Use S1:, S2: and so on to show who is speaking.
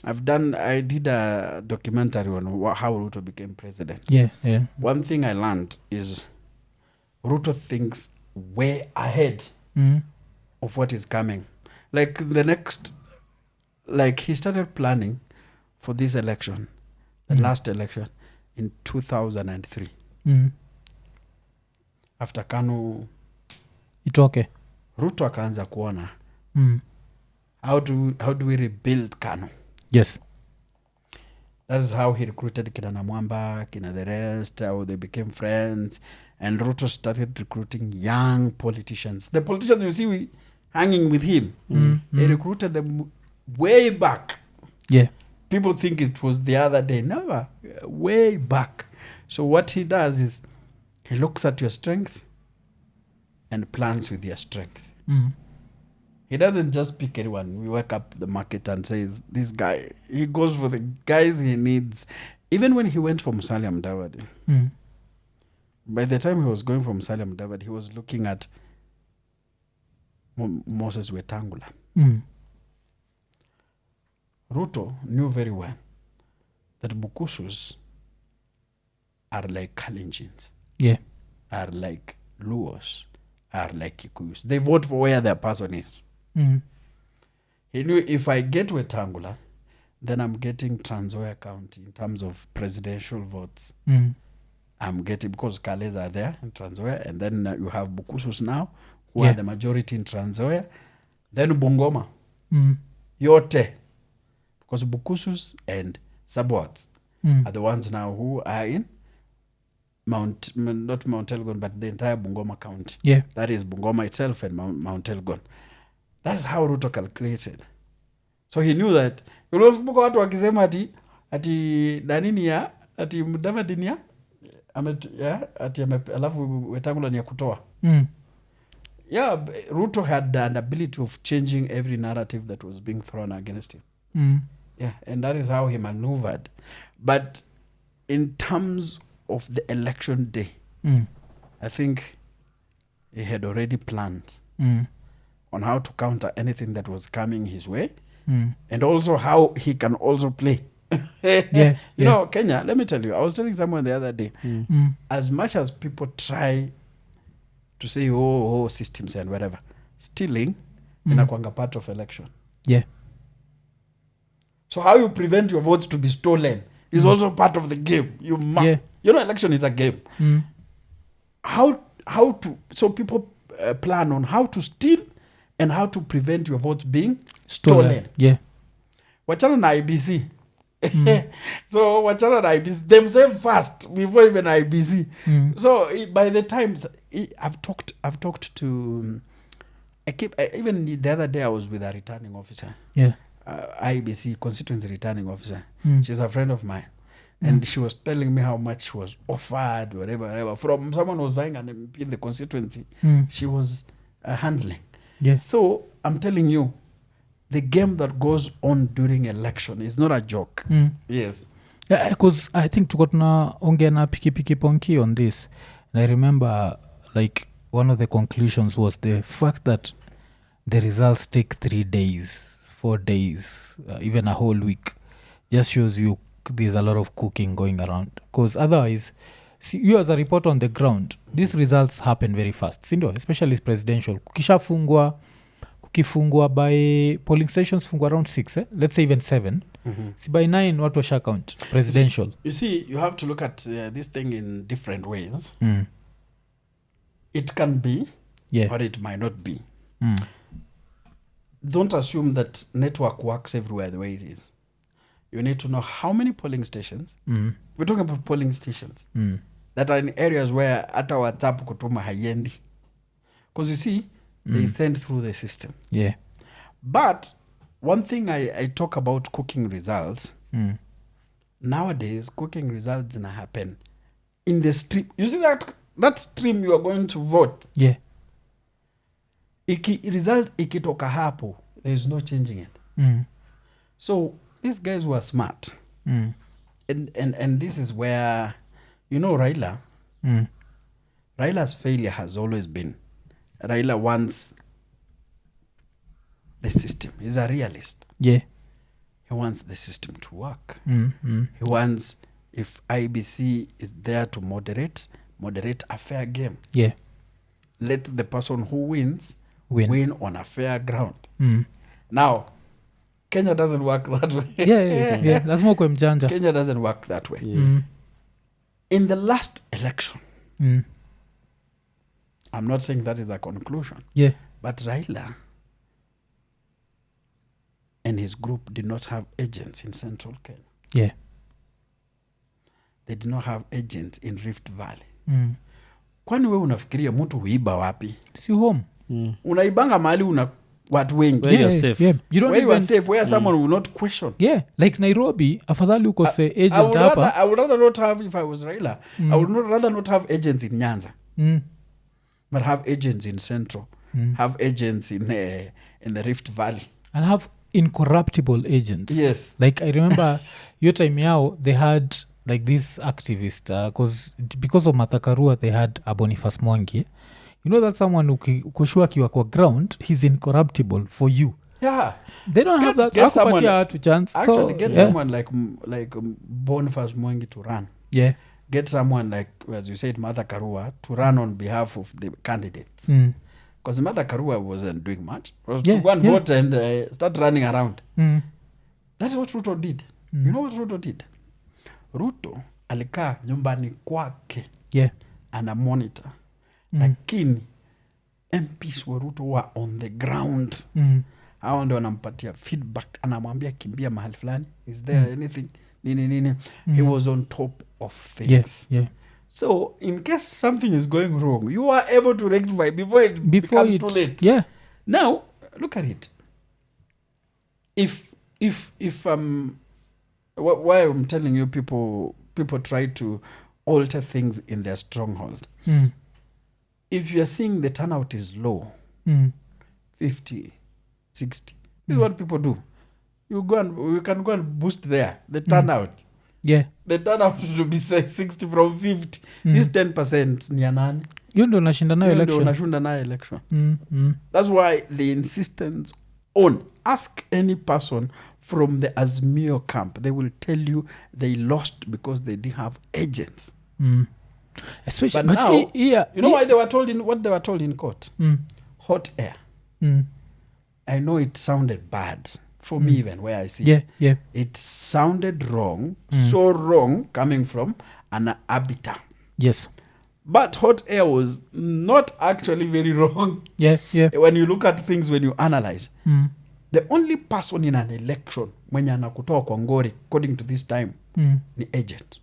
S1: I did a documentary on how Ruto became president.
S2: Yeah.
S1: One thing I learned is Ruto thinks way ahead of what is coming. Like the next, like he started planning for this election, the last election in 2003. After KANU
S2: itoke
S1: Ruto akaanza kuona how do we rebuild KANU.
S2: Yes.
S1: That's how he recruited kina Namwamba, kina the rest, how they became friends. And Ruto started recruiting young politicians. The politicians you see hanging with him, he recruited them way back.
S2: Yeah.
S1: People think it was the other day. Never. Way back. So what he does is he looks at your strength and plans with your strength. He doesn't just pick anyone. We wake up the market and says, this guy, he goes for the guys he needs. Even when he went for Musalia Mudavadi, by the time he was going for Musalia Mudavadi, he was looking at Moses Wetangula. Ruto knew very well that Bukusus are like Kalenjins.
S2: Yeah.
S1: Are like Luos, are like Kikuyus. They vote for where their person is. He knew if I get Wetangula, then I'm getting Trans Nzoia County in terms of presidential votes. I'm getting, because Kales are there in Trans Nzoia, and then you have Bukusus now, who are the majority in Trans Nzoia. Then Bungoma. Yote. Because Bukusus and Sabots are the ones now who are in not Mount Elgon, but the entire Bungoma County.
S2: Yeah.
S1: That is Bungoma itself and Mount Elgon. That's how Ruto calculated. So he knew that. Unakumbuka watu wakisema ati Nini ya ati Mudavadi ni ya ati alafu Wetangula ni ya kutoa. Yeah, Ruto had an ability of changing every narrative that was being thrown against him. Yeah, and that is how he maneuvered. But in terms of the election day, I think he had already planned on how to counter anything that was coming his way, and also how he can also play. You know, Kenya, let me tell you, I was telling someone the other day, as much as people try to say, oh, systems and whatever, stealing inakwanga part of election.
S2: Yeah.
S1: So how you prevent your votes to be stolen is also part of the game. You know, election is a game. How to, so people plan on how to steal and how to prevent your votes being stolen.
S2: Yeah.
S1: Wachana na IBC. So wachana na IBC themselves first before even IBC. So by the time I've talked to even the other day I was with a returning officer.
S2: Yeah.
S1: IBC constituency returning officer. She's a friend of mine. And she was telling me how much she was offered, whatever, from someone who was vying an MP in the constituency. She was handling.
S2: Yes.
S1: So I'm telling you, the game that goes on during election is not a joke. Yes.
S2: Yeah, because I think tuko tunaongea na Pikipiki Ponki on this. And I remember, like, one of the conclusions was the fact that the results take 3 days, 4 days, even a whole week, just shows you there's a lot of cooking going around. Because otherwise, see, you as a reporter on the ground, these results happen very fast, sindo, especially presidential. Kukifungwa by polling stations fungwa around 6, let's say even 7. See, by 9 watu washa count presidential.
S1: You see, you have to look at this thing in different ways. It can be, or it might not be. Don't assume that network works everywhere the way it is. You need to know how many polling stations. We're talking about polling stations that are in areas where hata WhatsApp kutuma haiendi. Because you see, they send through the system.
S2: Yeah.
S1: But one thing I talk about cooking results, nowadays cooking results gonna happen in the stream. You see that stream you are going to vote.
S2: Yeah.
S1: Result ikitoka hapo, there is no changing it. So these guys were smart. And this is where, you know, Raila's failure has always been, Raila wants the system. He's a realist.
S2: Yeah.
S1: He he wants the system to work.
S2: Mm.
S1: He wants, if IBC is there to moderate a fair game.
S2: Yeah.
S1: Let the person who wins
S2: Win.
S1: on a fair ground.
S2: Mm.
S1: Now, Kenya doesn't work that way.
S2: Yeah. Lazima ukwe mjanja.
S1: Kenya doesn't work that way.
S2: Mm.
S1: In the last election,
S2: Mm.
S1: I'm not saying that is a conclusion,
S2: Yeah.
S1: but Raila and his group did not have agents in Central Kenya.
S2: Yeah.
S1: They did not have agents in Rift Valley.
S2: Mm.
S1: Kwani we unafikiria mtu huiba wapi?
S2: Si home.
S1: Unaibanga mahali una watu wengi.
S3: Where you're safe.
S2: Yeah. You don't
S1: Where you are
S2: even
S1: safe, where someone will not question.
S2: yeah, like Nairobi afadhali uko se agent hapa.
S1: I would rather not have, if I was Raila, I would rather not have agents in Nyanza, but have agents in Central, have agents in the Rift Valley.
S2: And have incorruptible agents.
S1: Yes.
S2: Like I remember your time yao they had like this activist because of Matakarua they had a Boniface Mwangi. You know that someone ukushua akiwa kwa ground he's incorruptible for you.
S1: Yeah.
S2: They don't have that.
S1: Get someone,
S2: to chance.
S1: actually,
S2: so,
S1: get
S2: yeah.
S1: someone like Boniface Mwangi to run.
S2: Yeah.
S1: Get someone like, as you said, Martha Karua to run on behalf of the candidates.
S2: Mm.
S1: Because Martha Karua wasn't doing much. It was
S2: Yeah,
S1: to go and
S2: yeah.
S1: vote and start running around.
S2: Mm.
S1: That's what Ruto did. You know what Ruto did? Ruto alikaa nyumbani kwake
S2: Yeah.
S1: ana monitor. Lakini MPs wa Ruto were on the ground. Hao ndio wanampatia feedback, anamwambia kimbia mahali fulani, is there anything nini. He was on top of things.
S2: Yes. Yeah.
S1: So in case something is going wrong, you are able to rectify before it becomes too late.
S2: Yeah.
S1: Now look at it. If why I'm telling you, people try to alter things in their stronghold. If you are seeing the turnout is low, 50, 60, this is what people do. You can go and boost there the turnout.
S2: Yeah.
S1: The turnout should be 60 from 50. This 10% ni ya nani?
S2: Hiyo ndio unashinda nayo
S1: Hiyo ndio
S2: election.
S1: unashinda nayo election.
S2: Mm.
S1: That's why the insistence on, ask any person from the Azimio camp, they will tell you they lost because they didn't have agents.
S2: Especially,
S1: But now,
S2: yeah,
S1: you know why they were told what they were told in court? Hot air. I know it sounded bad for me, even where I see it.
S2: Yeah.
S1: It sounded wrong, so wrong coming from an arbiter.
S2: Yes.
S1: But hot air was not actually very wrong.
S2: Yeah.
S1: When you look at things, when you analyze, the only person in an election mwenye anakutoa kwa ngori according to this time ni agent.